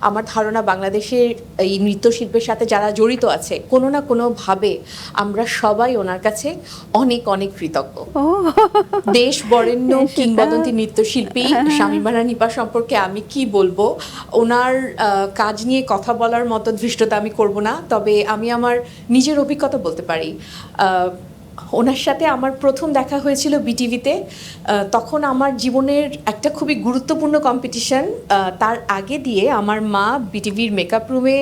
আমার ধারণা বাংলাদেশের এই নৃত্যশিল্পের সাথে যারা জড়িত আছে কোনো না কোনোভাবে আমরা সবাই ওনার কাছে অনেক অনেক কৃতজ্ঞ। দেশ বরেণ্য কিংবদন্তি নৃত্যশিল্পী শামীমা নিপা সম্পর্কে আমি কি বলবো, ওনার কাজ নিয়ে কথা বলার মতো ধৃষ্টতা আমি করব না, তবে আমি আমার নিজের অভিজ্ঞতা বলতে পারি। ওনার সাথে আমার প্রথম দেখা হয়েছিল বিটিভিতে। তখন আমার জীবনের একটা খুবই গুরুত্বপূর্ণ কম্পিটিশন। তার আগে দিয়ে আমার মা বিটিভির মেকআপ রুমে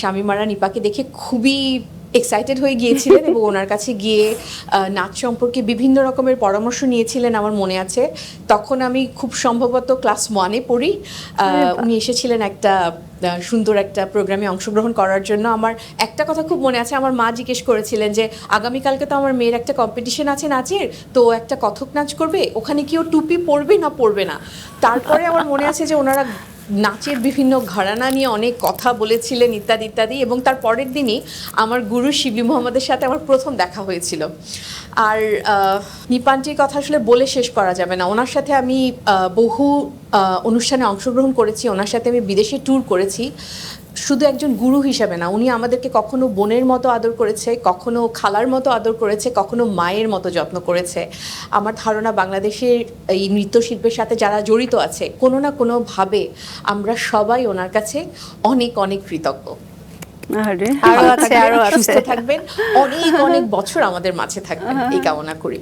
শামীমা নিপাকে দেখে খুবই এক্সাইটেড হয়ে গিয়েছিলেন এবং ওনার কাছে গিয়ে নাচ সম্পর্কে বিভিন্ন রকমের পরামর্শ নিয়েছিলেন আমার মনে আছে। তখন আমি খুব সম্ভবত ক্লাস 1-এ পড়ি। উনি এসেছিলেন একটা সুন্দর একটা প্রোগ্রামে অংশগ্রহণ করার জন্য। আমার একটা কথা খুব মনে আছে, আমার মা জিজ্ঞেস করেছিলেন যে আগামীকালকে তো আমার মেয়ের একটা কম্পিটিশন আছে নাচের, তো একটা কথক নাচ করবে, ওখানে কি ও টুপি পরবে না পরবে না। তারপরে আমার মনে আছে যে ওনারা নাচের বিভিন্ন ঘরানা নিয়ে অনেক কথা বলেছিলেন ইত্যাদি ইত্যাদি, এবং তার পরের দিনই আমার গুরু শিবলি মোহাম্মদের সাথে আমার প্রথম দেখা হয়েছিল। আর নিপান্টির কথা আসলে বলে শেষ করা যাবে না। ওনার সাথে আমি বহু অনুষ্ঠানে অংশগ্রহণ করেছি, ওনার সাথে আমি বিদেশে ট্যুর করেছি। শুধু একজন গুরু হিসাবে না, উনি আমাদেরকে কখনো বোনের মতো আদর করেছে, কখনো খালার মতো আদর করেছে, কখনো মায়ের মতো যত্ন করেছে। আমার ধারণা বাংলাদেশের এই নৃত্যশিল্পের সাথে যারা জড়িত আছে কোনো না কোনোভাবে আমরা সবাই ওনার কাছে অনেক অনেক কৃতজ্ঞ। সুস্থ থাকবেন, অনেক অনেক বছর আমাদের মাঝে থাকবেন, এই কামনা করি।